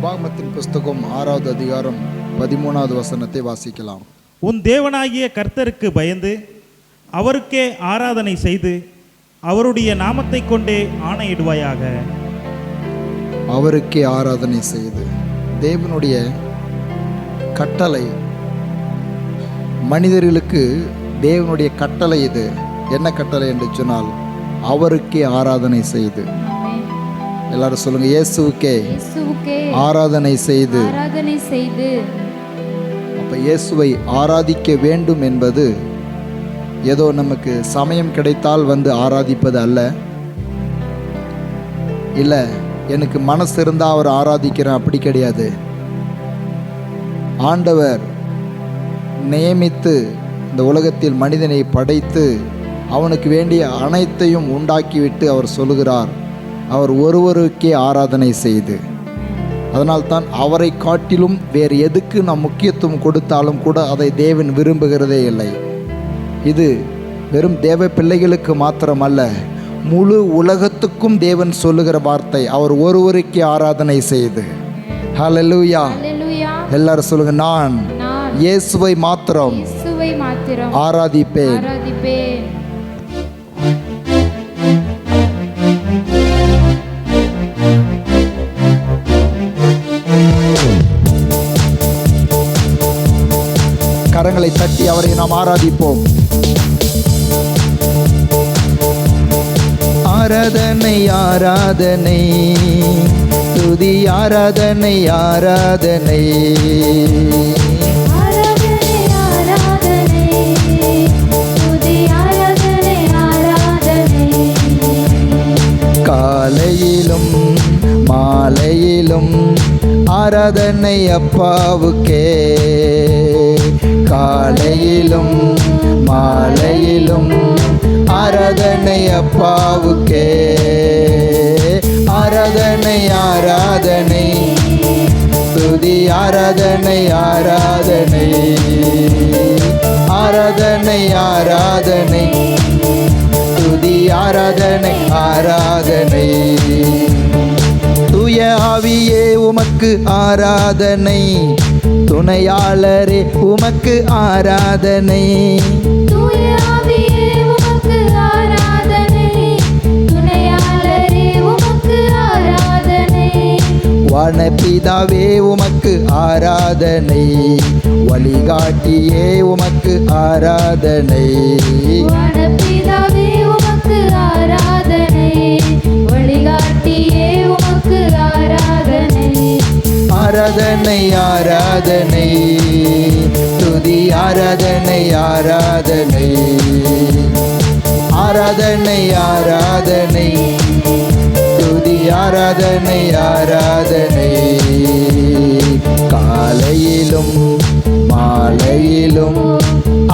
உபாகமத்தின் புஸ்தகம் 6வது அதிகாரம் 13வது வசனத்தை வாசிக்கலாம். உன் தேவனாகிய கர்த்தருக்கு பயந்து அவருக்கே ஆராதனை செய்து அவருடைய நாமத்தை கொண்டே ஆணையிடுவாயாக. அவருக்கே ஆராதனை செய்து, தேவனுடைய கட்டளை, மனிதர்களுக்கு தேவனுடைய கட்டளை இது. என்ன கட்டளை என்று சொன்னால், அவருக்கே ஆராதனை செய்து. எல்லாரும் சொல்லுங்க, இயேசுவுக்கே ஆராதனை செய்து. அப்ப இயேசுவை ஆராதிக்க வேண்டும் என்பது ஏதோ நமக்கு சமயம் கிடைத்தால் வந்து ஆராதிப்பது அல்ல. இல்லை, எனக்கு மனசு இருந்தால் அவர் ஆராதிக்கிறேன், அப்படி கிடையாது. ஆண்டவர் நியமித்து இந்த உலகத்தில் மனிதனை படைத்து அவனுக்கு வேண்டிய அனைத்தையும் உண்டாக்கிவிட்டு அவர் சொல்லுகிறார், அவர் ஒருவருக்கே ஆராதனை செய்து. அதனால்தான் அவரை காட்டிலும் வேறு எதுக்கு நாம் முக்கியத்துவம் கொடுத்தாலும் கூட அதை தேவன் விரும்புகிறதே இல்லை. இது வெறும் தேவ பிள்ளைகளுக்கு மாத்திரமல்ல, முழு உலகத்துக்கும் தேவன் சொல்லுகிற வார்த்தை, அவர் ஒருவருக்கே ஆராதனை செய்து. ஹல்லேலூயா. எல்லாரும் சொல்லுங்க, நான் இயேசுவை மாத்திரம் ஆராதிப்பேன். கரங்களை தட்டி அவரை நாம் ஆராதிப்போம். ஆராதனை ஆராதனை, துதி ஆராதனை ஆராதனை, காலையிலும் மாலையிலும் ஆராதனை அப்பாவுக்கே. காலையிலும் மாலையிலும் ஆராதனை அப்பாவுக்கே. ஆராதனை ஆராதனை, துதி ஆராதனை ஆராதனை, ஆராதனை ஆராதனை, துதி ஆராதனை ஆராதனை. தூய ஆவியே உமக்கு ஆராதனை, துணையாளரே உமக்கு ஆராதனை. தூய ஆவியே உமக்கு ஆராதனை, துணையாளரே உமக்கு ஆராதனை. வானபிதாவே உமக்கு ஆராதனை, வழிகாட்டியே உமக்கு ஆராதனை. வானபிதாவே உமக்கு ஆராதனை, வழிகாட்டியே உமக்கு ஆராதனை. ஆராதனை ஆராதனை, துதி ஆராதனை ஆராதனை, ஆராதனை ஆராதனை, துதி ஆராதனை ஆராதனை. காலையிலும் மாலையிலும்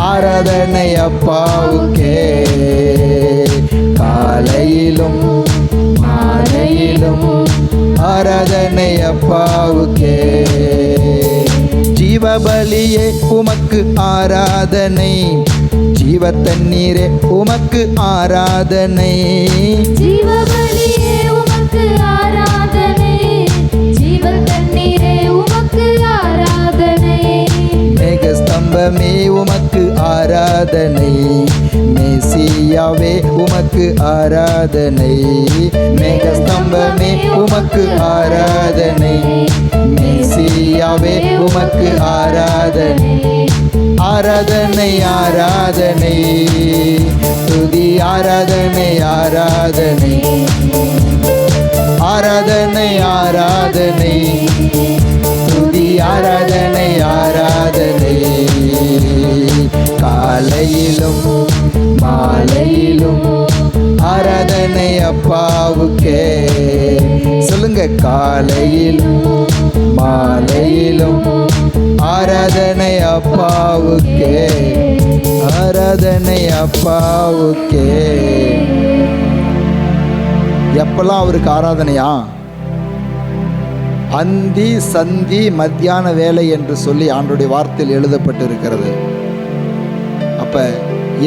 ஆராதனை அப்பாவுக்கே. காலையிலும் மாலையிலும் ஆராதனை அப்பாவுக்கே. ஜீவபலியே உமக்கு ஆராதனை, ஜீவ தண்ணீரே உமக்கு ஆராதனை. ஜீவபலியே உமக்கு ஆராதனை, ஜீவ தண்ணீரே உமக்கு ஆராதனை. மேகஸ்தம்பமே உமக்கு ஆராதனை, மேசியாவே உமக்கு ஆராதனை. மேகஸ்தம்பமே உமக்கு ஆராதனை, மேசியாவே உமக்கு ஆராதனை. ஆராதனை ஆராதனை, துதி ஆராதனை ஆராதனை, ஆராதனை ஆராதனை, துதி ஆராதனை ஆராதனை. காலையிலும் மாலையிலும் ஆராதனை அப்பாவுக்கே. சொல்லுங்க, காலையிலும் மாலையிலும் ஆராதனை அப்பாவுக்கே. ஆராதனை அப்பாவுக்கே. எப்பெல்லாம் அவருக்கு ஆராதனையா? அந்தி சந்தி மத்தியான வேலை என்று சொல்லி ஆண்டவருடைய வார்த்தையில் எழுதப்பட்டிருக்கிறது. அப்ப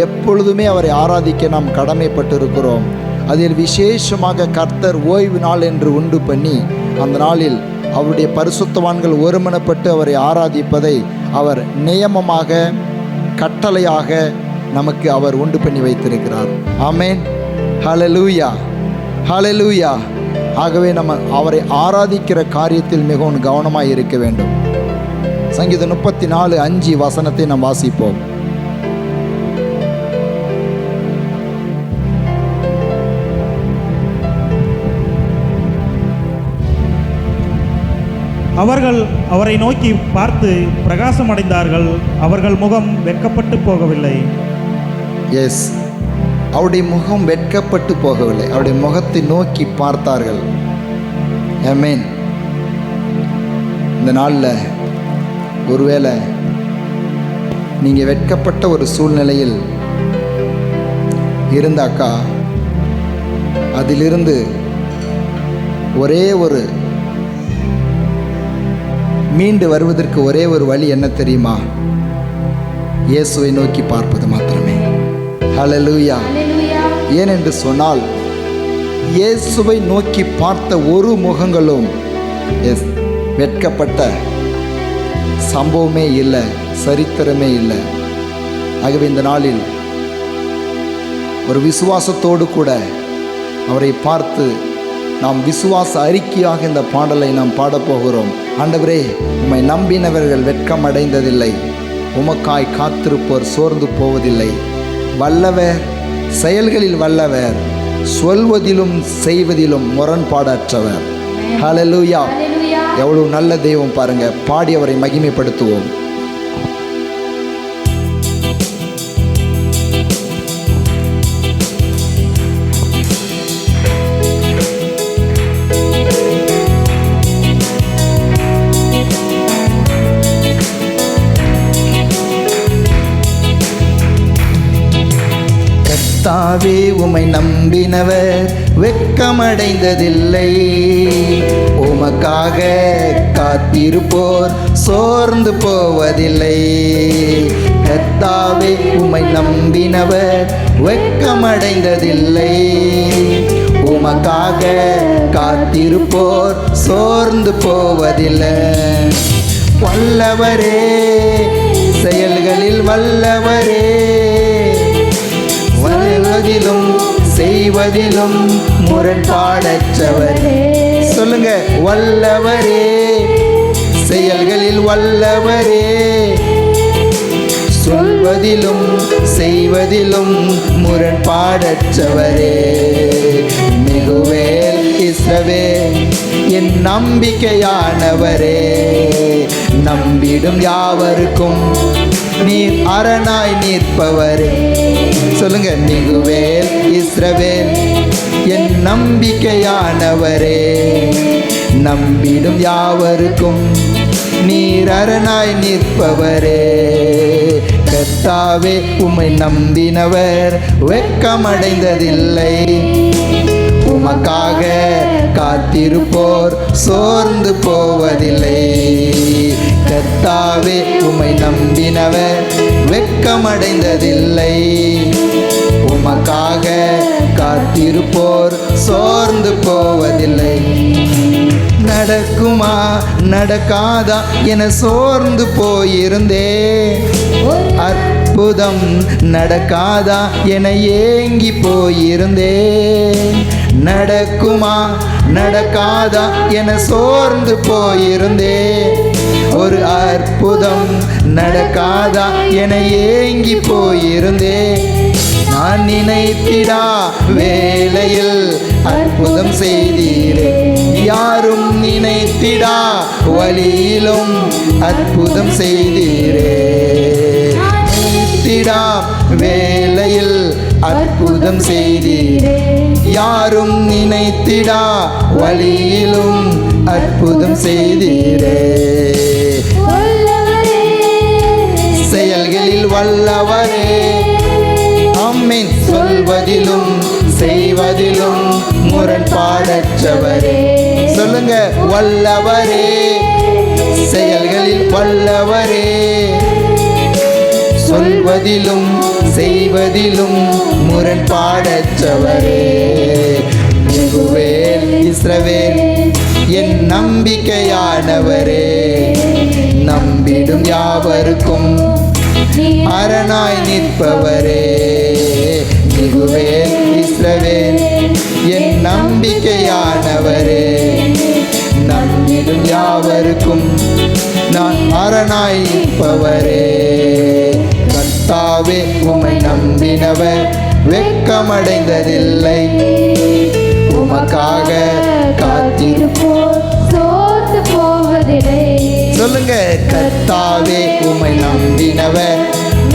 எப்பொழுதுமே அவரை ஆராதிக்க நாம் கடமைப்பட்டிருக்கிறோம். அதில் விசேஷமாக கர்த்தர் ஓய்வு நாள் என்று உண்டு பண்ணி அந்த நாளில் அவருடைய பரிசுத்தவான்கள் ஒருமனப்பட்டு அவரை ஆராதிப்பதை அவர் நியமமாக, கட்டளையாக நமக்கு அவர் உண்டு பண்ணி வைத்திருக்கிறார். ஆமென். ஹல்லேலூயா, ஹல்லேலூயா. ஆகவே நம்ம அவரை ஆராதிக்கிற காரியத்தில் மிகவும் கவனமாக இருக்க வேண்டும். சங்கீதம் 34:5 வசனத்தை நாம் வாசிப்போம். அவர்கள் அவரை நோக்கி பார்த்து பிரகாசமடைந்தார்கள், அவர்கள் முகம் வெட்கப்பட்டு போகவில்லை. எஸ், அவருடைய முகம் வெட்கப்பட்டு போகவில்லை, அவருடைய முகத்தை நோக்கி பார்த்தார்கள். ஆமென். இந்த நாளில் ஒருவேளை நீங்கள் வெட்கப்பட்ட ஒரு சூழ்நிலையில் இருந்தாக்கா, அதிலிருந்து ஒரே ஒரு மீண்டு வருவதற்கு ஒரே ஒரு வழி என்ன தெரியுமா? இயேசுவை நோக்கி பார்ப்பது மாத்திரமே. ஹல்லேலூயா. ஹல்லேலூயா. ஏனென்று சொன்னால் இயேசுவை நோக்கி பார்த்த ஒரு முகங்களும் வெட்கப்பட்ட சம்பவமே இல்லை, சரித்திரமே இல்லை. ஆகவே இந்த நாளில் ஒரு விசுவாசத்தோடு கூட அவரை பார்த்து நாம் விசுவாச அறிக்கையாக இந்த பாடலை நாம் பாடப்போகிறோம். ஆண்டவரே, உம்மை நம்பினவர்கள் வெட்கம் அடைந்ததில்லை, உமக்காய் காத்திருப்போர் சோர்ந்து போவதில்லை. வல்லவர், செயல்களில் வல்லவர், சொல்வதிலும் செய்வதிலும் முரண்பாடற்றவர். ஹல்லேலூயா. ஹல்லேலூயா. எவ்வளவு நல்ல தெய்வம் பாருங்க. பாடி அவரை மகிமைப்படுத்துவோம். கர்த்தாவே, உம்மை நம்பினவர் வெட்கமடைந்ததில்லை, உமக்காக காத்திருப்போர் சோர்ந்து போவதில்லை. கர்த்தாவே, உம்மை நம்பினவர் வெட்கமடைந்ததில்லை, உமக்காக காத்திருப்போர் சோர்ந்து போவதில்லை. வல்லவரே, செயல்களில் வல்லவரே, வருவதிலும் செய்வதிலும் முரண்பாடற்றவரே. சொல்லுங்க, வல்லவரே, செயல்களில் வல்லவரே, சொல்வதிலும் செய்வதிலும் முரண்பாடற்றவரே. மிகுவேல் இஸ்ரவேல் என் நம்பிக்கையானவரே, நம்பிடும் யாவருக்கும் நீர் அரணாய் நிற்பவரே. சொல்லுங்க, மிகுவேல் இஸ்ரவேல் என் நம்பிக்கையானவரே, நம்பிடும் யாவருக்கும் நீர் அரணாய் நிற்பவரே. கர்த்தாவே, உம்மை நம்பினவர் வெட்கமடைந்ததில்லை, உமக்காக காத்திருப்போர் சோர்ந்து போவதில்லை. கர்த்தாவே, உம்மை நம்பினவர் வெட்கமடைந்ததில்லை, உமக்காக காத்திருப்போர் சோர்ந்து போவதில்லை. நடக்குமா நடக்காதா என சோர்ந்து போயிருந்தே, அற்புதம் நடக்காதா என ஏங்கி போயிருந்தே. நடக்குமா நடக்காதா என சோர்ந்து போயிருந்தே, ஒரு அற்புதம் நடக்காதா என ஏங்கி போயிருந்தே. நான் நினைத்திடா வேளையில் அற்புதம் செய்தீரே, யாரும் நினைத்திடா வழியிலும் அற்புதம் செய்தீரே. நினைத்திடா வேளையில் அற்புதம் செய்தீரே, யாரும் நினைத்திடா வழியிலும் அற்புதம் செய்தீரே. செயல்களில் வல்லவரே, ஆமென், சொல்வதிலும் செய்வதிலும் முரண்பாடற்றவரே. சொல்லுங்க, வல்லவரே, செயல்களில் வல்லவரே, சொல்வதிலும் செய்வதிலும் முரண்பாடற்றவரே. மிகுவேல் இஸ்ரவேல் என் நம்பிக்கையானவரே. நம்பிடும் யாவருக்கும் அரணாய் நிற்பவரே. மிகுவேல் இஸ்ரவேல் என் நம்பிக்கையானவரே. நம்பிடும் யாவருக்கும் நான் அரணாய் நிற்பவரே. கர்த்தாவே உம்மை நம்பினவர் வெட்கமடைந்ததில்லை. உமக்காக காத்திருப்போர் சோர்ந்து போவதில்லை. சொல்லுங்க, கர்த்தாவே உம்மை நம்பினவர்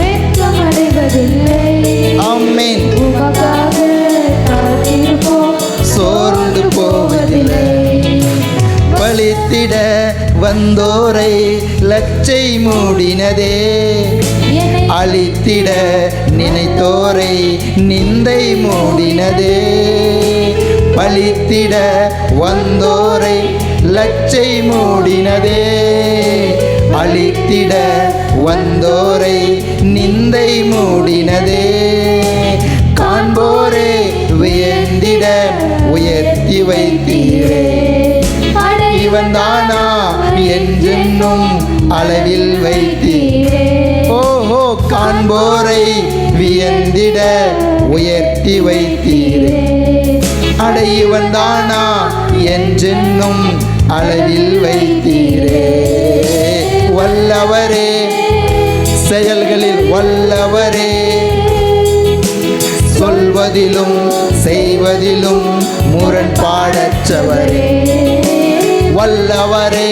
வெட்கமடைவதில்லை. ஆமென். உமக்காக காத்திருப்போர் சோர்ந்து போவதில்லை. பலித்திட வந்தோரை லச்சை மூடினதே. என்னை அழித்திட நினைத்தோரை நிந்தை மூடினதே. பலித்திட வந்தோரை லச்சை மூடினதே. அழித்திட வந்தோரை நிந்தை மூடினதே. காண்போரே வியந்திட உயர்த்தி வைத்தீரே. இவன் தானா என்றென்னும் அளவில் வைத்தீரே. ஓஹோ, காண்போரை வியந்திட உயர்த்தி வைத்தீரே. அட இவன் தானா என்றென்னும் அளவில் வைத்தீரே. வல்லவரே, செயல்களில் வல்லவரே, சொல்வதிலும் செய்வதிலும் முரண்பாடற்றவரே. வல்லவரே,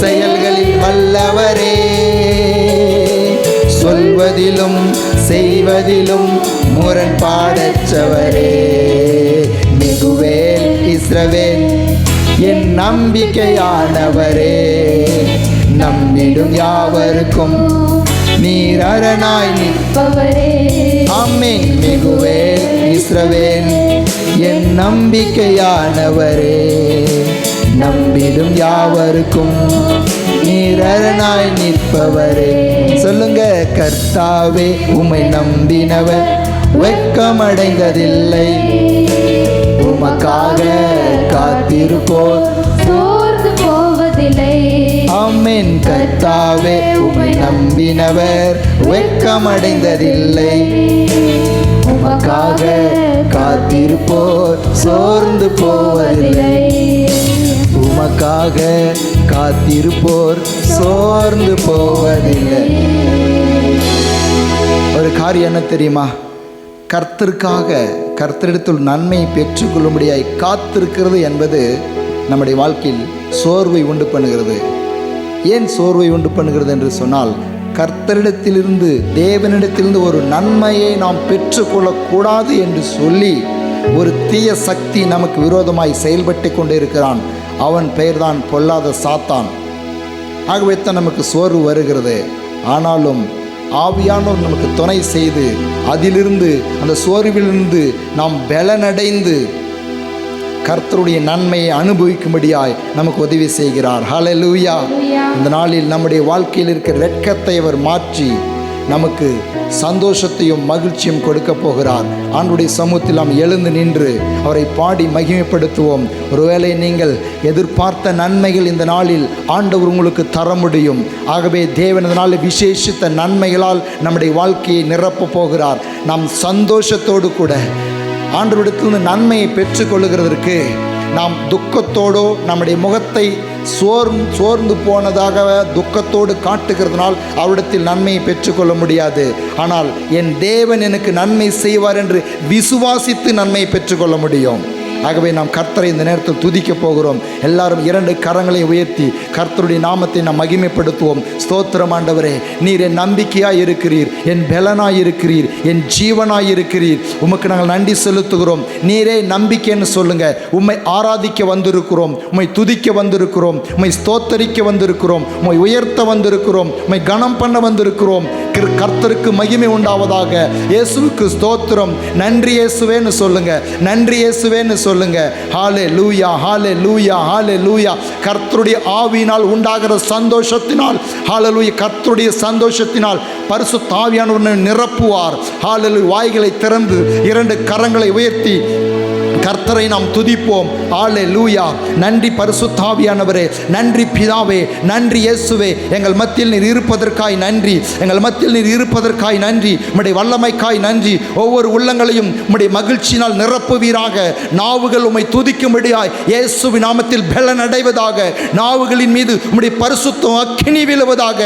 செயல்களில் வல்லவரே, சொல்வதிலும் செய்வதிலும் முரண்பாடற்றவரே. மிகுவேல் இஸ்ரவேல் என் நம்பிக்கையானவரே. நம்பிடும் யாவருக்கும் நீர் அரணாய் நிற்பவரே. ஆமென். மிகுவேல் இஸ்ரவேல் என் நம்பிக்கையானவரே. நம்பிடும் யாவருக்கும் நீர் அரணாய் நிற்பவரே. சொல்லுங்க, கர்த்தாவே உம்மை நம்பினவர் வெட்கமடைந்ததில்லை. உமக்காக காத்திருப்போர் சோர்ந்து போவதில்லை. ஆமென். கர்த்தாவே உம்மை நம்பினவர் வெட்கமடைந்ததில்லை. உமக்காக காத்திருப்போர் சோர்ந்து போவதில்லை. உமக்காக காத்திருப்போர் சோர்ந்து போவதில்லை. ஒரு காரியம் என்ன தெரியுமா? கர்த்தரிடத்தில் நன்மை பெற்றுக்கொள்ளும்படியாய் காத்திருக்கிறது என்பது நம்முடைய வாழ்க்கையில் சோர்வை உண்டு பண்ணுகிறது. ஏன் சோர்வை உண்டு பண்ணுகிறது என்று சொன்னால், கர்த்தரிடத்திலிருந்து தேவனிடத்திலிருந்து ஒரு நன்மையை நாம் பெற்றுக்கொள்ளக்கூடாது என்று சொல்லி ஒரு தீய சக்தி நமக்கு விரோதமாய் செயல்பட்டு கொண்டே இருக்கிறான். அவன் பெயர்தான் பொல்லாத சாத்தான். ஆகவே தான் நமக்கு சோர்வு வருகிறது. ஆனாலும் ஆவியானவர் நமக்கு துணை செய்து அதிலிருந்து, அந்த சோர்விலிருந்து நாம் பலனடைந்து கர்த்தருடைய நன்மையை அனுபவிக்கும்படியாய் நமக்கு உதவி செய்கிறார். ஹல்லேலூயா. இந்த நாளில் நம்முடைய வாழ்க்கையில் இருக்கிற வெட்கத்தை அவர் மாற்றி நமக்கு சந்தோஷத்தையும் மகிழ்ச்சியும் கொடுக்க போகிறார். ஆண்டவருடைய சமூகத்தில் நாம் எழுந்து நின்று அவரை பாடி மகிமைப்படுத்துவோம். ஒருவேளை நீங்கள் எதிர்பார்த்த நன்மைகள் இந்த நாளில் ஆண்டவர் உங்களுக்கு தர முடியும். ஆகவே தேவன் இந்த நாளில் விசேஷித்த நன்மைகளால் நம்முடைய வாழ்க்கையை நிரப்ப போகிறார். நாம் சந்தோஷத்தோடு கூட ஆண்டவரிடத்திலிருந்து நன்மையை பெற்றுக்கொள்ளுகிறதற்கு நாம் துக்கத்தோடோ நம்முடைய முகத்தை சோர்ந்து போனதாக துக்கத்தோடு காட்டுகிறதுனால் அவரிடத்தில் நன்மையை பெற்றுக்கொள்ள முடியாது. ஆனால் என் தேவன் எனக்கு நன்மை செய்வார் என்று விசுவாசித்து நன்மையை பெற்றுக்கொள்ள முடியும். ஆகவே நாம் கர்த்தரை இந்த நேரத்தில் துதிக்க போகிறோம். எல்லாரும் 2 கரங்களை உயர்த்தி கர்த்தருடைய நாமத்தை நாம் மகிமைப்படுத்துவோம். ஸ்தோத்திரம் ஆண்டவரே, நீர் என் நம்பிக்கையாய் இருக்கிறீர், என் பலனாய் இருக்கிறீர், என் ஜீவனாய் இருக்கிறீர். உமக்கு நாங்கள் நன்றி செலுத்துகிறோம். நீரே நம்பிக்கைன்னு சொல்லுங்க. உம்மை ஆராதிக்க வந்திருக்கிறோம், உம்மை துதிக்க வந்திருக்கிறோம், உம்மை ஸ்தோத்தரிக்க வந்திருக்கிறோம், உம்மை உயர்த்த வந்திருக்கிறோம், உம்மை கனம் பண்ண வந்திருக்கிறோம். கர்த்தருக்கு மகிமை உண்டாவதாக. இயேசுவுக்கு ஸ்தோத்திரம். நன்றி இயேசுவேன்னு சொல்லுங்க, நன்றி இயேசுவேன்னு சொல்லுங்க. ஹல்லேலூயா, ஹல்லேலூயா, ஹல்லேலூயா. கர்த்தருடைய ஆவியினால் உண்டாகிற சந்தோஷத்தினால், ஹல்லேலூயா, கர்த்தருடைய சந்தோஷத்தினால் பரிசுத்த ஆவியானவர் நிரப்புவார். ஹல்லேலூயா. வாய்களை திறந்து 2 கரங்களை உயர்த்தி கர்த்தரை நாம் துதிப்போம். அல்லேலூயா. நன்றி பரிசுத்தாவியானவரே, நன்றி பிதாவே, நன்றி இயேசுவே. எங்கள் மத்தியில் நீர் இருப்பதற்காய் நன்றி, எங்கள் மத்தியில் நீர் இருப்பதற்காய் நன்றி, உம்முடைய வல்லமைக்காய் நன்றி. ஒவ்வொரு உள்ளங்களையும் உம்முடைய மகிழ்ச்சியினால் நிரப்புவீராக. நாவுகள் உம்மை துதிக்கும்படியாய் இயேசுவின் நாமத்தில் பலன் அடைவதாக. நாவுகளின் மீது உம்முடைய பரிசுத்த அக்கினி விழுவதாக.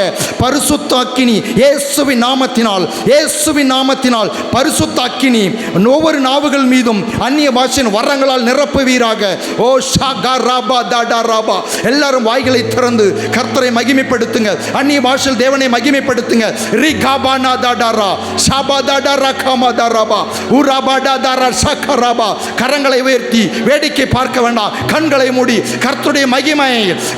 பரிசுத்த அக்கினி இயேசுவின் நாமத்தினால், இயேசுவின் நாமத்தினால் பரிசுத்த அக்கினி ஒவ்வொரு நாவுகள் மீதும் அந்நிய பாஷையின் வரங்களால் நிரப்புவீராக. ஓ ஷாகா ராபா தாடா ராபா. எல்லாரும் வாய்களை திறந்து கர்த்தரை மகிமைப்படுத்துங்க. அந்நிய பாஷையில் தேவனை மகிமைப்படுத்துங்க. ரி காபானா தாடாரா ஷாபா தாடாரா காமா தாராபா உராபா தாடாரா ஷக்கராபா. கரங்களை உயர்த்தி வேடிக்கை பார்க்க வேண்டாம், கண்களை மூடி கர்த்தருடைய மகிமை,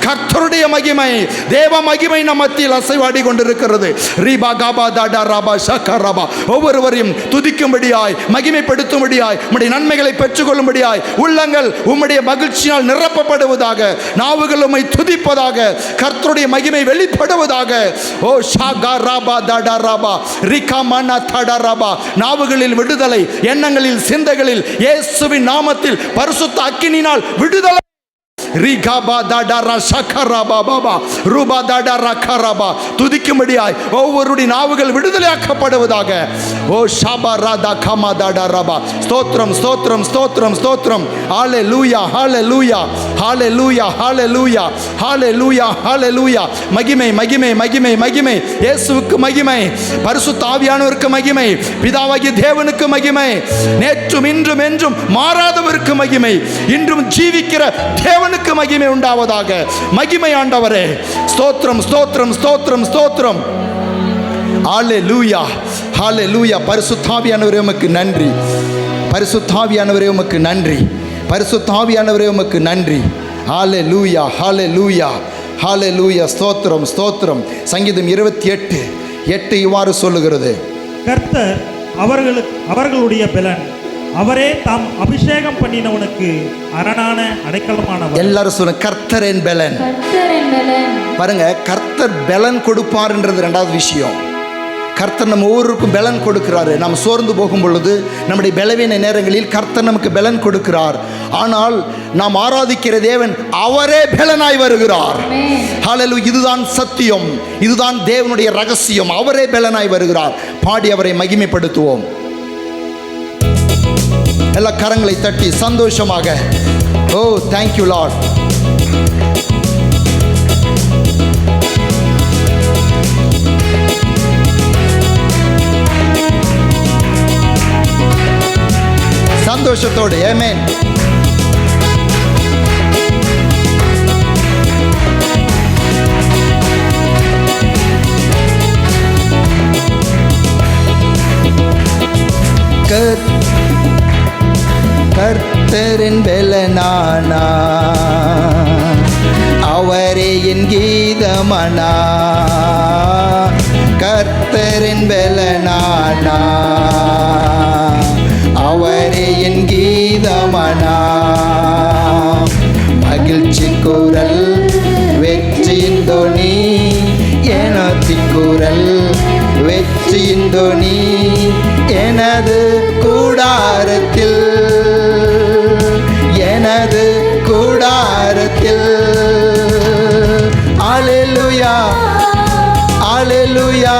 கர்த்தருடைய மகிமை, தேவ மகிமை நம் மத்தியில் அசைவாடி கொண்டிருக்கிறது. ரிபா காபா தாடாராபா ஷக்கராபா. ஒவ்வொருவரையும் துதிக்கும்படியாய், மகிமைப்படுத்தும்படியாய், உம்முடைய நன்மைகளை பெற்றுக்கொள்ளும்படியாய் உள்ளங்கள் உம்முடைய மகிழ்ச்சியால் நிரப்பப்படுவதாக. நாவுகள் உம்மை துதிப்பதாக. கர்த்தருடைய மகிமை வெளிப்படுவதாக. ஓ ஷாகா ராபா தாடா ராபா ரிகா மனா தாடா ராபா. நாவுகளில் விடுதலை, எண்ணங்களில் சிந்தைகளில் இயேசுவின் நாமத்தில் பரிசுத்த அக்கினியினால் விடுதலை. துதிக்கும்படியாய் ஒவ்வொருடைய நாவுகள் விடுதலையாக்கப்படுவதாக. ஓ ஷாபா ராதா காமா தாடா ராபா. ஸ்தோத்திரம் ஸ்தோத்திரம் ஸ்தோத்திரம் ஸ்தோத்திரம். ஹல்லேலூயா ஹல்லேலூயா ஹல்லேலூயா ஹல்லேலூயா ஹல்லேலூயா ஹல்லேலூயா. மகிமை மகிமை மகிமை மகிமை. இயேசுவுக்கு மகிமை, பரிசுத்த ஆவியானவருக்கு மகிமை, பிதாவாகிய தேவனுக்கு மகிமை, நேற்றும் இன்றும் என்றும் மாறாதவருக்கு மகிமை, இன்றும் ஜீவிக்கிற தேவனுக்கு மகிமை உண்டாவதாக. மகிமை ஆண்டவரே. ஸ்தோத்திரம் ஸ்தோத்திரம் ஸ்தோத்திரம் ஸ்தோத்திரம். ஹல்லேலூயா ஹல்லேலூயா. பரிசுத்த ஆவியானவரே உமக்கு நன்றி, பரிசுத்த ஆவியானவரே உமக்கு நன்றி, பரிசுத்த ஆவியானவரே உமக்கு நன்றி. ஹல்லேலூயா ஹல்லேலூயா ஹல்லேலூயா. ஸ்தோத்திரம் ஸ்தோத்திரம். சங்கீதம் 28:8 இவ்வாறு சொல்லுகிறது. கர்த்தர் அவர்களுடைய பலன், அவரே தாம் அபிஷேகம் பண்ணினவனுக்கு அரணான அடைக்கலமானவர். எல்லாரும் சொல்லுங்க, கர்த்தரின் பலன். கர்த்தரின் பலன். பாருங்க, கர்த்தர் பலன் கொடுப்பார்ன்றது ரெண்டாவது விஷயம். கர்த்தர் நம்ம ஒவ்வொருக்கும் பலன் கொடுக்கிறாரு. நாம் சோர்ந்து போகும் பொழுது, நம்முடைய பலவீன நேரங்களில் கர்த்தர் நமக்கு பலன் கொடுக்கிறார். ஆனால் நாம் ஆராதிக்கிற தேவன் அவரே பலனாய் வருகிறார். ஹல்லேலூயா. இதுதான் சத்தியம், இதுதான் தேவனுடைய ரகசியம். அவரே பலனாய் வருகிறார். பாடி அவரை மகிமைப்படுத்துவோம். எல்லா கரங்களை தட்டி சந்தோஷமாக. ஓ தேங்க்யூ லார்ட். சந்தோஷத்தோடு ஆமென். கர்த்தரின் பலனானா, அவரே என் கீதமனா. கர்த்தரின் பலனானா, அவரே என் கீதமனா. மகிழ்ச்சி குரல், வெற்றியின் தொனி, எனத்தின் குரல், வெற்றியின் தொனி. எனது கூடாரத்தில், எனது கூடாரத்தில். அல்லேலூயா அல்லேலூயா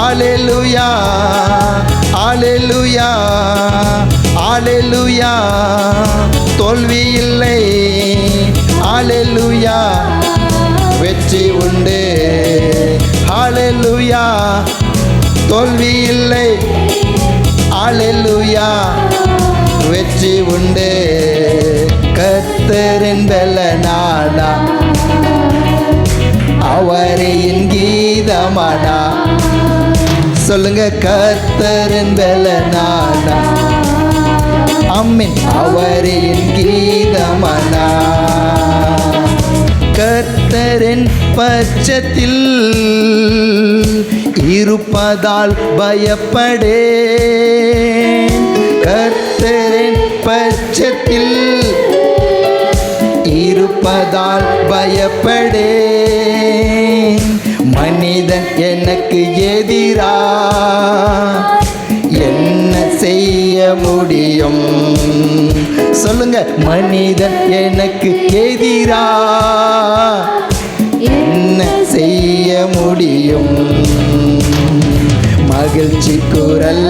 அல்லேலூயா அல்லேலூயா அல்லேலூயா. தோல்வி இல்லை. அல்லேலூயா. வெற்றி உண்டு. அல்லேலூயா. தோல்வி இல்லை. அல்லேலூயா. வெற்றி உண்டு. கர்த்தரின் பலனானா, அவரே என் கீதமானா. சொல்லுங்க, கர்த்தரின் பலனானா, ஆமென், அவரே என் கீதமானா. கர்த்தரின் பட்சத்தில் இருப்பதால் பயப்படேன். கர்த்தரின் பட்சத்தில் இருப்பதால் பயப்படேன். மனிதன் எனக்கு எதிரா என்ன செய்ய முடியும்? சொல்லுங்க. மனிதன் எனக்கு எதிரா என்ன செய்ய முடியும்? மகிழ்ச்சி குரல்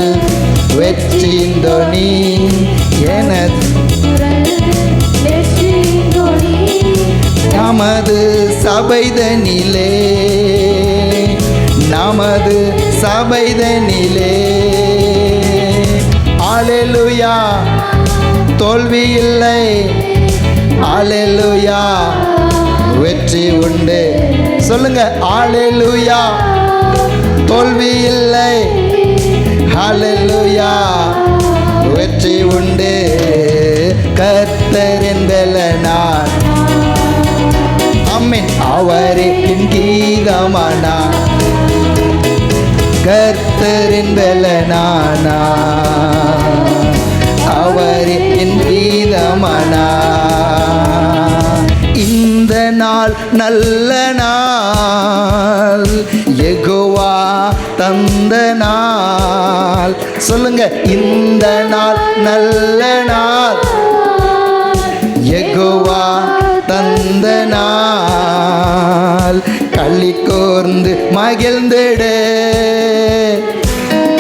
வெற்றியின் தொனி எனது நமது சபைதனிலே, நமது சபைதனிலே. அல்லேலூயா, தோல்வி இல்லை. அல்லேலூயா, வெற்றி உண்டு. சொல்லுங்க. அல்லேலூயா, தோல்வி இல்லை. அல்லேலூயா, வெற்றி உண்டு. கர்த்தரின் பெலனார், ஆமென், அவரே என் கீதமானா. கர்த்தரின் பெலனானா, அவரே என் கீதமானா. இந்த நாள் நல்ல நாள், யெகோவா தந்த நாள். சொல்லுங்க. இந்த நாள் நல்ல நாள், யெகோவா தந்த நாள். களி கூர்ந்து மகிழ்ந்திடு,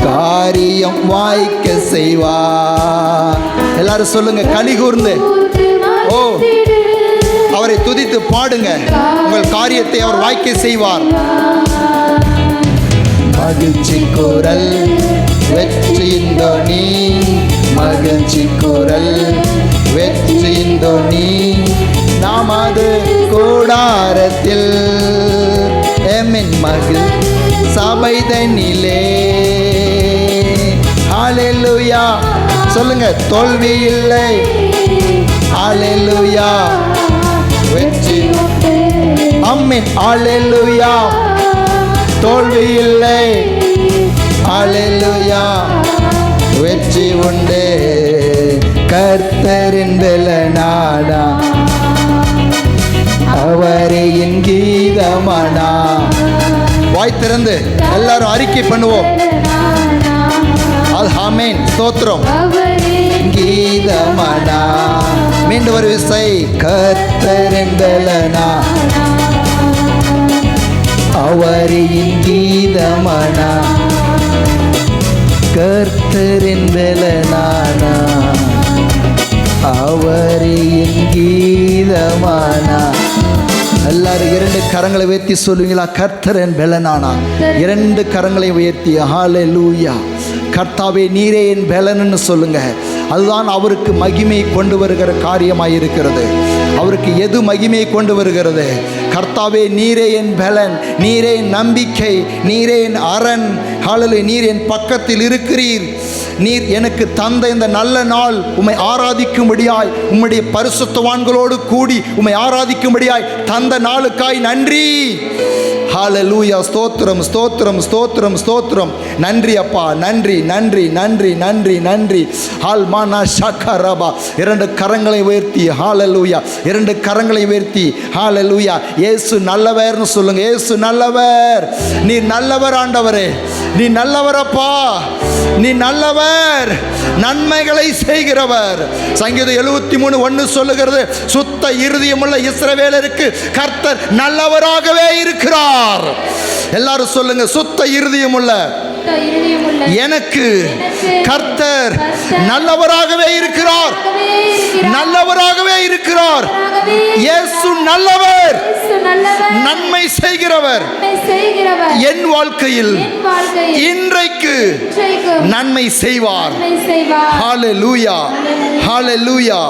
காரியம் வாய்க்க செய்வா. எல்லாரும் சொல்லுங்க. களி கூர்ந்து, ஓ, அவரை துதித்து பாடுங்க. உங்கள் காரியத்தை அவர் வாய்க்க செய்வார். மகிழ்ச்சி குரல் வெற்றியின் தொனி, மகிழ்ச்சி குரல் வெற்றியின் தொனி. நமது கூடாரத்தில் எமின் மகிழ் சபைதனிலே. அல்லேலூயா, சொல்லுங்க. தோல்வி இல்லை. அல்லேலூயா, வெற்றி. ஆமென். அல்லேலூயா, தோல்வி இல்லை. அல்லேலூயா, வெற்றி உண்டு. கர்த்தரின் பெலனானா, அவரே என் கீதமானா. வாய் திறந்து எல்லாரும் அறிக்கை பண்ணுவோம். ஆமென், ஸ்தோத்திரம். கீதமானா. மீண்டும் ஒரு விசை. கர்த்தரின் பெலனா, அவரே என் கீதமானா. கர்த்தரின் பெலனானா, அவரே என் கீதமானா. எல்லாரும் இரண்டு கரங்களை உயர்த்தி சொல்லுவீங்களா? கர்த்தரின் பெலனானா. இரண்டு கரங்களை உயர்த்தி ஹல்லேலூயா. கர்த்தாவே நீரே என் பெலன்னு சொல்லுங்க. அதுதான் அவருக்கு மகிமை கொண்டு வருகிற காரியமாக இருக்கிறது. அவருக்கு எது மகிமை கொண்டு வருகிறது? கர்த்தாவே நீரே என் பெலன், நீரே என் நம்பிக்கை, நீரே என் அரண். ஹல்லேலூயா, நீர் என் பக்கத்தில் இருக்கிறீர். நீர் எனக்கு தந்த இந்த நல்ல நாள் உம்மை ஆராதிக்கும்படியாய், உம்முடைய பரிசுத்தவான்களோடு கூடி உம்மை ஆராதிக்கும்படியாய் தந்த நாளுக்காய் நன்றி. ஹல்லேலூயா, ஸ்தோத்திரம், ஸ்தோத்திரம், ஸ்தோத்திரம், ஸ்தோத்திரம். நன்றி அப்பா, நன்றி, நன்றி, நன்றி, நன்றி, நன்றி. ஹல்மானா ஷக்கரபா. இரண்டு கரங்களை உயர்த்தி ஹல்லேலூயா, இரண்டு கரங்களை உயர்த்தி ஹல்லேலூயா. இயேசு நல்லவர்னு சொல்லுங்க. இயேசு நல்லவர். நீ நல்லவர் ஆண்டவரே, நீ நல்லவரப்பா, நீ நல்லவர், நன்மைகளை செய்கிறவர். சங்கீதம் 73:1 சொல்லுகிறது, சுத்த இருதயமுள்ள இஸ்ரவேலருக்கு கர்த்தர் நல்லவராகவே இருக்கிறார். எல்லாரும் சொல்லுங்க. சுத்த இருதயமுள்ள எனக்கு கர்த்தர் நல்லவராகவே இருக்கிறார். நல்லவராகவே இருக்கிறார். இயேசு நல்லவர், நன்மை செய்கிறவர். என் வாழ்க்கையில் இன்றைக்கு நன்மை செய்வார். ஹல்லேலூயா, ஹல்லேலூயா.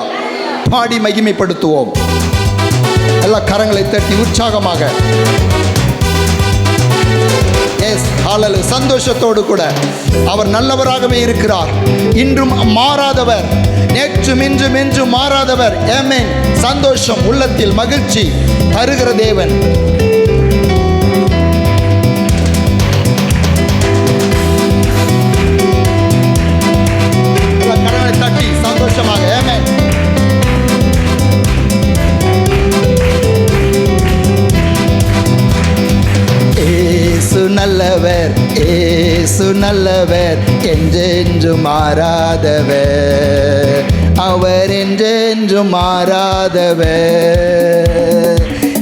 பாடி மகிமைப்படுத்துவோம். எல்லா கரங்களை தட்டி உற்சாகமாக. சந்தோஷத்தோடு கூட அவர் நல்லவராகவே இருக்கிறார். இன்றும் மாறாதவர், நேற்றும் இன்றும் என்றும் மாறாதவர். ஆமென். சந்தோஷம், உள்ளத்தில் மகிழ்ச்சி தருகிற தேவன். கரங்களை தட்டி சந்தோஷமாக. ஆமென். நல்லவர், இயேசு நல்லவர், என்றென்றும் மாறாதவர். அவர் என்றென்றும் மாறாதவர்.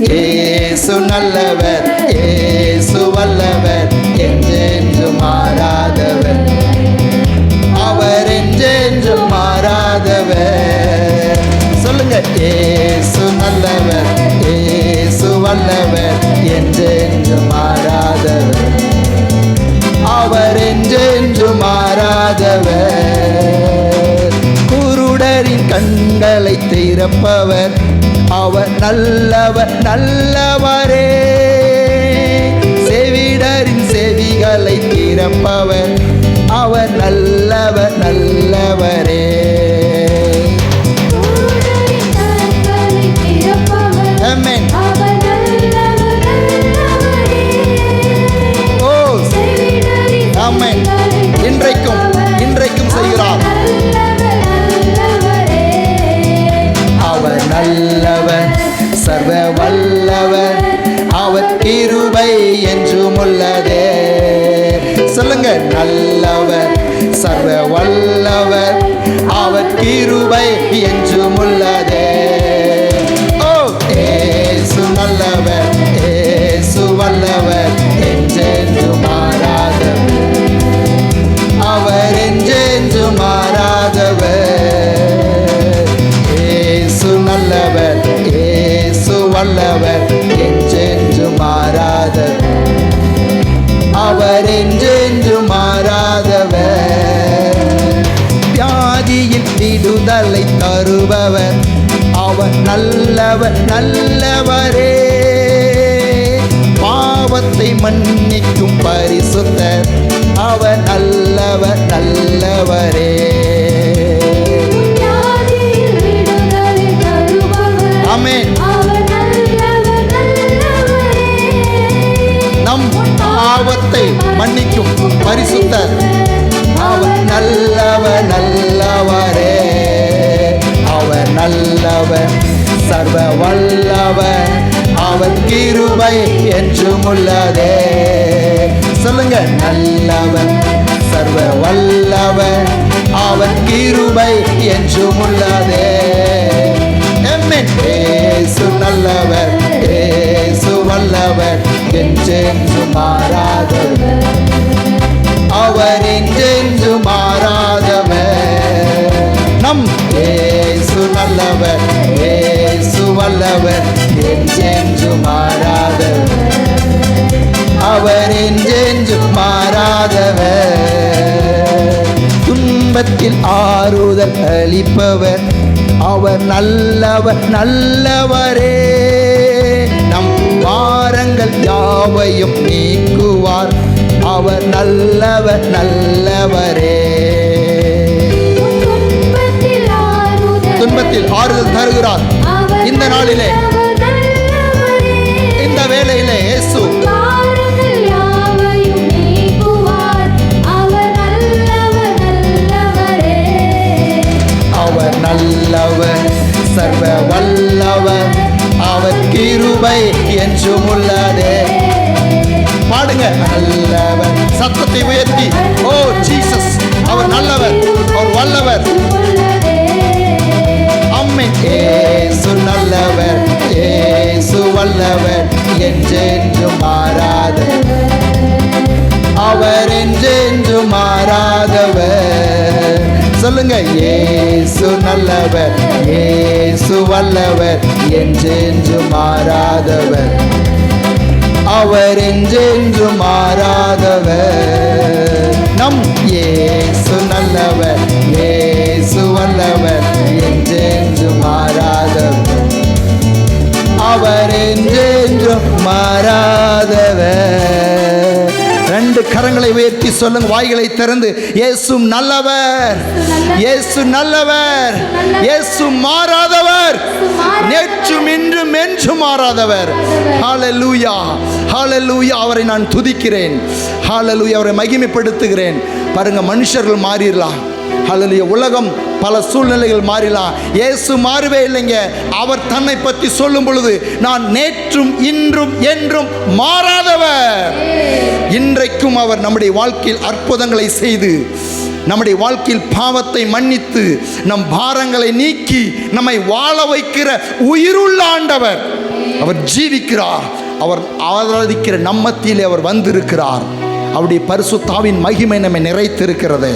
இயேசு நல்லவர், இயேசு வல்லவர், என்றென்றும் மாறாதவர். அவர் என்றென்றும் மாறாதவர். சொல்லுங்க, இயேசு நல்லவர், இயேசு வல்லவர், என்றென்றும் மாறாதவர். அவர் என்றென்றும் மாறாதவர். குருடரின் கண்களை திறப்பவர், அவர் நல்லவர் நல்லவரே. செவிடரின் செவிகளை திறப்பவர், அவர் நல்லவர் நல்லவரே. ஆமென். ஓ ஆமென். இன்றைக்கும் செய்கிறார். அவர் நல்லவர், சர்வ வல்லவர், அவர் கிருபை என்றும் உள்ளதே. சொல்லுங்க, நல்லவர், சர்வ வல்லவர், அவர் கிருபை என்றும் உள்ளதே. ஓ இயேசு நல்லவர், இயேசு வல்லவர், என்றென்றும் மாறாதவர். அவர் என்றென்றும் மாறாதவர். இயேசு நல்லவர், இயேசு வல்லவர், என்றென்றும் மாறாதவர். அவர் என்றென்றும் மாறாதவர். வியாதியில் விடுதலை தருபவர், அவர் நல்லவர் நல்லவரே. பாவத்தை மன்னிக்கும் பரிசுத்தர், அவர் நல்லவர் நல்லவரே. ஆமென். நம் பாவத்தை மன்னிக்கும் பரிசுத்தர், அவர் நல்லவர் நல்லவரே. அவர் நல்லவர், சர்வ வல்லவர், அவர் கிருபை என்றும் உள்ளதே. சொல்லுங்க, நல்லவர், சர்வ வல்லவர், அவர் கிருபை என்றும் உள்ளதே. ஆமென். இயேசு நல்லவர், இயேசு வல்லவர், என்றென்றும் மாறாதவர். அவர் என்றென்றும் மாறாதவர். நம் இயேசு நல்லவர், இயேசு வல்லவர், என்றென்றும் மாறாதவர். அவர் என்றென்றும் மாறாதவர். துன்பத்தில் ஆறுதல் அளிப்பவர், அவர் நல்லவர் நல்லவரே. நம் பாரங்கள் யாவையும் நீக்குவார், அவர் நல்லவர் நல்லவரே. துன்பத்தில் ஆறுதல் தருகிறார். இந்த நாளிலே, இந்த வேளையிலே இயேசு அவர் நல்லவர், சர்வ வல்லவர், அவர் கிருபை என்றும் உள்ளதே. பாடுங்க, நல்லவர். சத்தத்தை உயர்த்தி, ஓ ஜீசஸ், அவர் நல்லவர், அவர் வல்லவர். ஆமென். இயேசு நல்லவர், இயேசு வல்லவர், என்றென்றும் மாறாதவர். அவர் என்றென்றும் மாறாதவர். சொல்லுங்க, இயேசு நல்லவர், இயேசு வல்லவர், என்றென்றும் மாறாதவர். அவர் என்றென்றும் மாறாதவர். நம் இயேசு நல்லவர், இயேசு வல்லவர், என்றென்றும் மாறாதவர். அவர் என்றென்றும் மாறாதவர். ரெண்டு கரங்களை உயர்த்தி சொல்லுங்க, வாய்களை திறந்து, இயேசு நல்லவர், இயேசு நல்லவர், இயேசு மாறாதவர், நேற்றும் இன்றும் என்றும் மாறாதவர். ஹல்லேலூயா, ஹல்லேலூயா. அவரை நான் துதிக்கிறேன். ஹல்லேலூயா, அவரை மகிமைப்படுத்துகிறேன். பாருங்க, மனுஷர்கள் மாறிடலாம், ஹல்லேலூயா. உலகம் பல சூழ்நிலைகள் மாறிலாம், இயேசு மாறவே இல்லைங்க. அவர் தன்னை பற்றி சொல்லும் பொழுது, நான் நேற்றும் இன்றும் என்றும் மாறாதவர். இன்றைக்கும் அவர் நம்முடைய வாழ்க்கையில் அற்புதங்களை செய்து, நம்முடைய வாழ்க்கையில் பாவத்தை மன்னித்து, நம் பாரங்களை நீக்கி நம்மை வாழ வைக்கிற உயிருள்ள ஆண்டவர். அவர் ஜீவிக்கிறார். அவர் ஆராதிக்கிற நம்மத்திலே அவர் வந்திருக்கிறார். அவருடைய பரிசுத்தாவின் மகிமை நம்மை நிறைத்திருக்கிறது.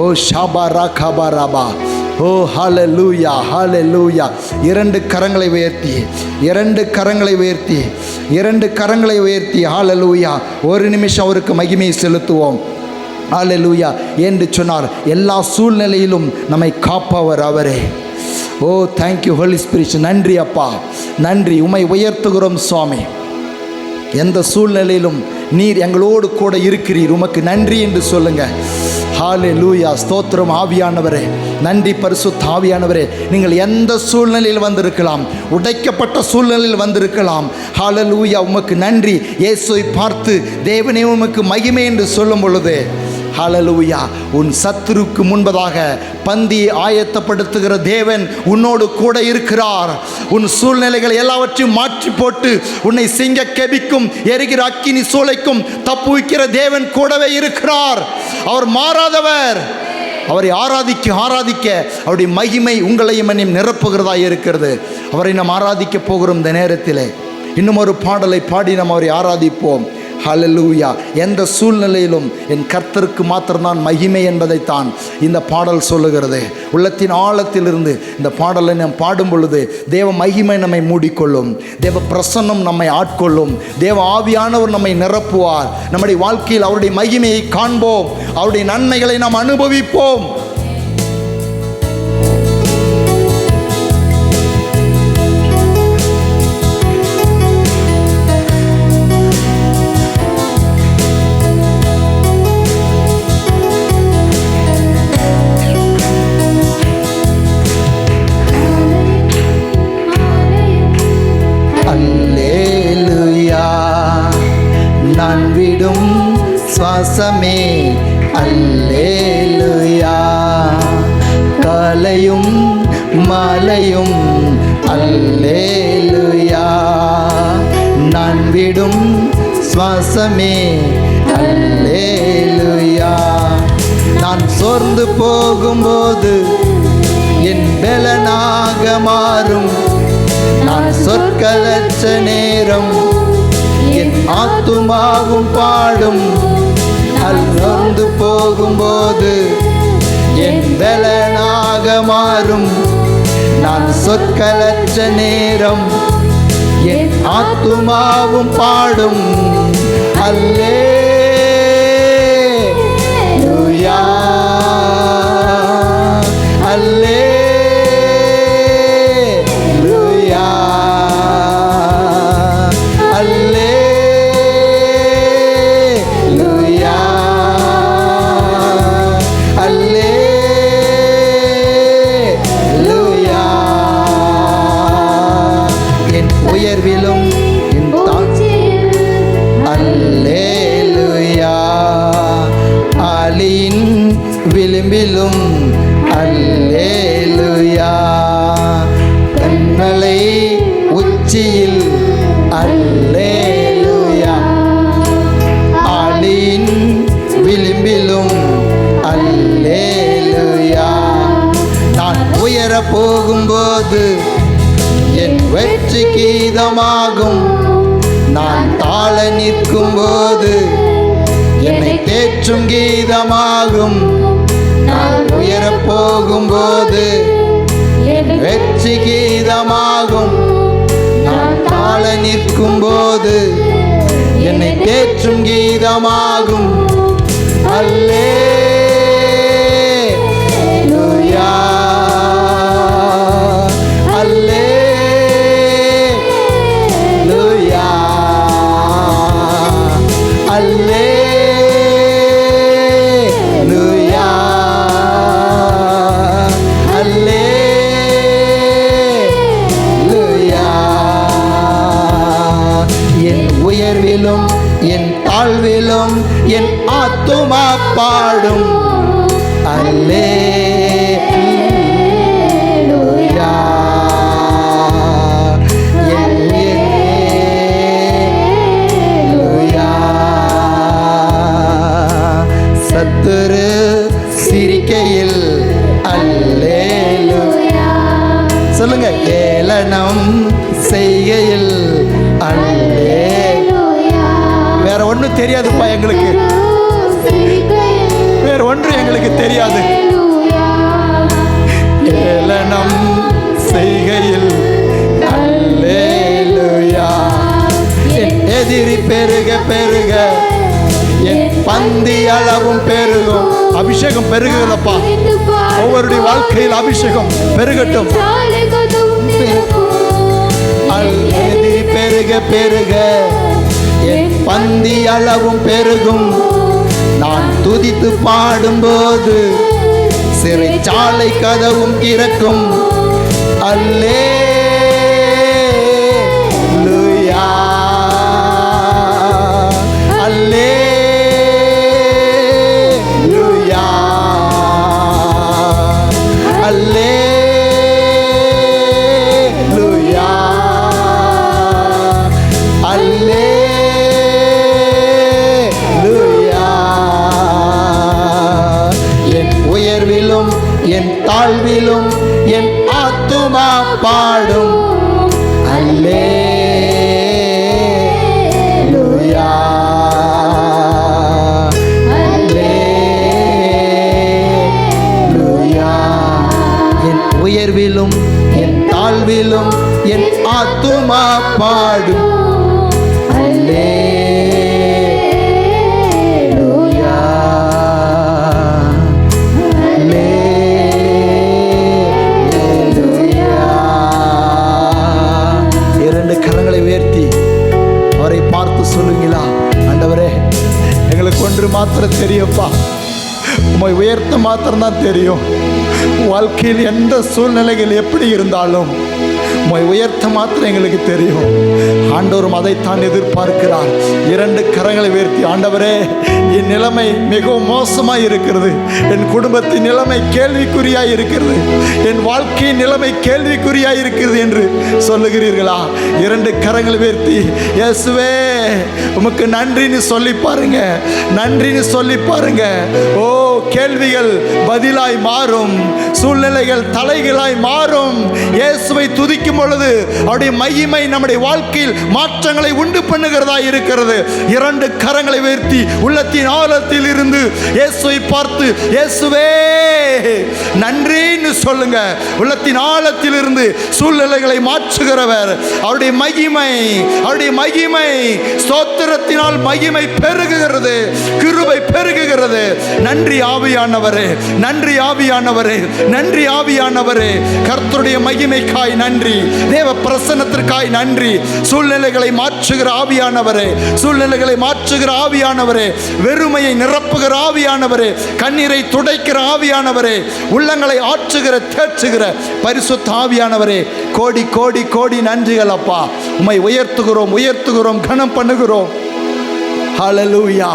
ஓ ஷாபாரா காபாராபா, ஓ ஹல்லேலூயா, ஹல்லேலூயா. இரண்டு கரங்களை உயர்த்தி ஹல்லேலூயா. ஒரு நிமிஷம் அவருக்கு மகிமையை செலுத்துவோம். ஹல்லேலூயா என்று சொன்னார். எல்லா சூழ்நிலையிலும் நம்மை காப்பவர் அவரே. ஓ தேங்க்யூ ஹோலி ஸ்பிரிட். நன்றி அப்பா, நன்றி. உம்மை உயர்த்துகிறோம் சுவாமி. எந்த சூழ்நிலையிலும் நீர் எங்களோடு கூட இருக்கிறீர், உமக்கு நன்றி என்று சொல்லுங்க. ஹல்லேலூயா. ஸ்தோத்திரம் ஆவியானவரே. நன்றி பரிசுத்த ஆவியானவரே. நீங்கள் எந்த சூழ்நிலையில் வந்திருக்கலாம், உடைக்கப்பட்ட சூழ்நிலையில் வந்திருக்கலாம். ஹல்லேலூயா. உமக்கு நன்றி. இயேசுவை பார்த்து தேவனே உமக்கு மகிமை என்று சொல்லும் பொழுது, ஹல்லேலூயா, உன் சத்துருக்கு முன்பதாக பந்தியை ஆயத்தப்படுத்துகிற தேவன் உன்னோடு கூட இருக்கிறார். உன் சூழ்நிலைகளை எல்லாவற்றையும் மாற்றி போட்டு உன்னை சிங்க கெபிக்கும் எரிகிற அக்கினி சூளைக்கும் தப்புவிக்கிற தேவன் கூடவே இருக்கிறார். அவர் மாறாதவர். அவரை ஆராதிக்க அவருடைய மகிமை உங்களையும் என்னையும் நிரப்புகிறதா இருக்கிறது. அவரை நாம் ஆராதிக்க போகிறோம். இந்த நேரத்தில் இன்னும் ஒரு பாடலை பாடி நாம் அவரை ஆராதிப்போம். ஹல்லேலூயா. எந்த சூழ்நிலையிலும் என் கர்த்தருக்கு மாத்திரம்தான் மகிமை என்பதைத்தான் இந்த பாடல் சொல்லுகிறது. உள்ளத்தின் ஆழத்திலிருந்து இந்த பாடலை நாம் பாடும் பொழுது தேவ மகிமை நம்மை மூடிக்கொள்ளும், தேவ பிரசன்னம் நம்மை ஆட்கொள்ளும், தேவ ஆவியானவர் நம்மை நிரப்புவார். நம்முடைய வாழ்க்கையில் அவருடைய மகிமையை காண்போம், அவருடைய நன்மைகளை நாம் அனுபவிப்போம். நான் விடும் சுவாசமே அல்லேலூயா, காலையும் மாலையும் அல்லேலூயா. நான் விடும் சுவாசமே அல்லேலூயா. நான் சோர்ந்து போகும்போது என் பலனாக மாறும். நான் சொற்களற்ற நேரம் என் ஆத்துமாவும் பாடும். அல்நொந்து போகும்போது என் பலனாக மாறும். நான் சொற்களற்ற நேரம் என் ஆத்துமாவும் பாடும். அல்லேலூயா, அல்லேலூயா, அல்லேலூயா, அல்லேலூயா. என் உயர்விலும் என் அல்லேலூயா, ஆலியின் விளிம்பிலும் அல்லேலூயா, கண்மலை உச்சியில் அல்லேலூயா, ஆலியின் விளிம்பிலும் அல்லேலூயா. நான் உயர போகும்போது என் வெற்றி கீதமாகும். நான் தாழ நிற்கும் போது என்னை தேற்றும் கீதமாகும். நான் உயர போகும்போது என் வெற்றி கீதமாகும். நான் தாழ நிற்கும் போது என்னை தேற்றும் கீதமாகும். அல்லேலூயா, அல்லேலூயா, அல்லேலூயா, அல்லேலூயா. என் உயர்விலும் என் தாழ்விலும் என் ஆத்துமா பாடும். அல்லேலூயா. தெரியாதுப்பா எங்களுக்கு. வேற ஒன்று எங்களுக்கு தெரியாது. ஏளனம் செய்கையில் அல்லேலூயா. என் எதிரி பெருக பெருக என் பந்தி அளவும் பெருகும். அபிஷேகம் பெருகுதப்பா. ஒவ்வொருடைய வாழ்க்கையில் அபிஷேகம் பெருகட்டும். எதிரி பெருக பெருக என் பந்தி அளவும் பெருகும். நான் துதித்து பாடும்போது சிறைச்சாலை கதவும் திறக்கும். அல்லேலூயா அல்லேலூயா அல்லேலூயா அல்லேலூயா. என் உயர்விலும் என் தாழ்விலும் என் ஆத்துமா பாடும். அல்லேலூயா அல்லேலூயா. என் உயர்விலும் என் தாழ்விலும் என் ஆத்துமா பாடும். அல்லேலூயா அல்லேலூயா. இரண்டு கரங்களை உயர்த்தி அவரை பார்த்து சொல்லுங்களா, ஆண்டவரே எங்களுக்கு ஒன்று மாத்திரம் தெரியும்ப்பா, உம்மை உயர்த்த மாத்திரம்தான் தெரியும். வாழ்க்கையில் எந்த சூழ்நிலைகள் எப்படி இருந்தாலும் உம்மை உயர்த்த மாத்திரம் எங்களுக்கு தெரியும். ஆண்டவரும் அதைத்தான் எதிர்பார்க்கிறார். இரண்டு கரங்களை உயர்த்தி, ஆண்டவரே என் நிலைமை மிகவும் மோசமாக இருக்கிறது, என் குடும்பத்தின் நிலைமை கேள்விக்குறியாய் இருக்கிறது, என் வாழ்க்கையின் நிலைமை கேள்விக்குறியாய் இருக்கிறது என்று சொல்லுகிறீர்களா? இரண்டு கரங்களை உயர்த்தி, இயேசுவே உமக்கு நன்றின்னு சொல்லி பாருங்க, நன்றின்னு சொல்லி பாருங்க. ஓ, கேள்விகள் பதிலாய் மாறும், சூழ்நிலைகள் தலைகளாய் மாறும். இயேசுவை துதிக்கும் பொழுது அவருடைய மகிமை நம்முடைய வாழ்க்கையில் மாற்றங்களை உண்டு பண்ணுகிறதா இருக்கிறது. இரண்டு கரங்களை உயர்த்தி உள்ளத்தின் ஆழத்தில் இருந்து இயேசுவை பார்த்து, இயேசுவே நன்றின்னு சொல்லுங்க. உள்ளத்தின் ஆழத்தில் இருந்து சூழ்நிலைகளை மாற்றுகிறவர். அவருடைய மகிமை, அவருடைய மகிமை, ஸ்தோத்திரத்தினால் மகிமை பெருகுகிறது, கிருபை பெருகுகிறது. நன்றி ஆவியானவரே, நன்றி ஆவியானவரே, நன்றி ஆவியானவரே. கர்த்தருடைய மகிமைக்காய் நன்றி, தேவ பிரசன்னத்திற்காய் நன்றி. சூழ்நிலைகளை மாற்றுகிற ஆவியானவரே, சூழ்நிலைகளை மாற்றுகிற ஆவியானவரே, வெறுமையை நிரப்புகிற ஆவியானவரே, கண்ணீரை துடைக்கிற ஆவியானவரே, உள்ளங்களை ஆற்றுகிற தேற்றுகிற பரிசுத்த ஆவியானவரே, கோடி கோடி கோடி நன்றிகள் அப்பா. உம்மை உயர்த்துகிறோம், உயர்த்துகிறோம், கனம் பண்ணுகிறோம். ஹல்லேலூயா.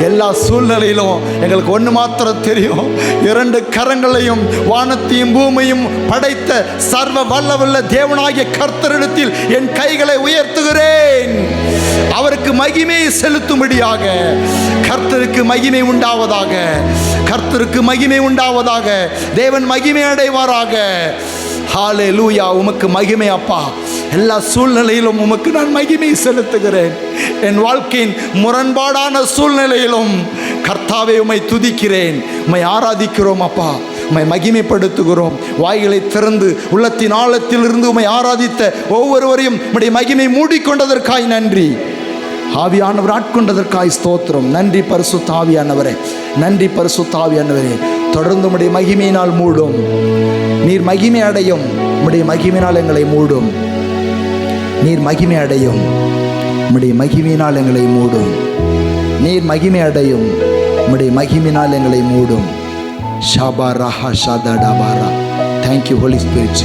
எல்லா சூழ்நிலையிலும் எங்களுக்கு ஒன்று மாத்திரம் தெரியும், இரண்டு கரங்களையும் வானத்தையும் பூமியும் படைத்த சர்வ வல்லவல்ல தேவனாகிய கர்த்தரிடத்தில் என் கைகளை உயர்த்துகிறேன். அவருக்கு மகிமையை செலுத்தும்படியாக. கர்த்தருக்கு மகிமை உண்டாவதாக, கர்த்தருக்கு மகிமை உண்டாவதாக. தேவன் மகிமை அடைவாராக. ஹல்லேலூயா. உமக்கு மகிமை அப்பா. எல்லா சூழ்நிலையிலும் உமக்கு நான் மகிமை செலுத்துகிறேன். என் வாழ்க்கையின் முரண்பாடான சூழ்நிலையிலும் கர்த்தாவே உம்மை துதிக்கிறேன், உம்மை ஆராதிக்கிறோம் அப்பா, உம்மை மகிமைப்படுத்துகிறோம். வாய்களை திறந்து உள்ளத்தின் ஆழத்தில் இருந்து உம்மை ஆராதித்த ஒவ்வொருவரையும் உம்முடைய மகிமை மூடிக்கொண்டதற்காய் நன்றி. ஆவியானவர் ஆட்கொண்டதற்காய் ஸ்தோத்திரம். நன்றி பரிசுத்த ஆவியானவரே, நன்றி பரிசுத்த ஆவியானவரே. தொடர்ந்து உம்முடைய மகிமையினால் மூடும். நீர் மகிமை அடையும், உம்முடைய மகிமையினால் எங்களை மூடும். நீர் மகிமை அடையும், உம்முடைய மகிமையினால் எங்களை மூடும். நீர் மகிமை அடையும், உம்முடைய மகிமையினால் எங்களை மூடும். ஷாபா ரஹா ஷாதா டாபாரா. Thank you holy spirit.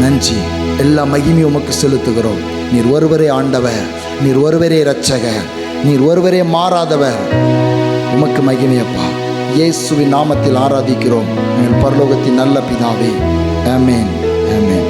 நன்றி. எல்லா மகிமையும் உமக்கு செலுத்துகிறோம். நீர் ஒருவரே ஆண்டவர், நீர் ஒருவரே இரட்சகர், நீர் ஒருவரே மாறாதவர். உமக்கு மகிமையப்பா. இயேசுவின் நாமத்தில் ஆராதிக்கிறோம் எங்கள் பரலோகத்தின் நல்ல பிதாவே. ஆமென், ஆமென்.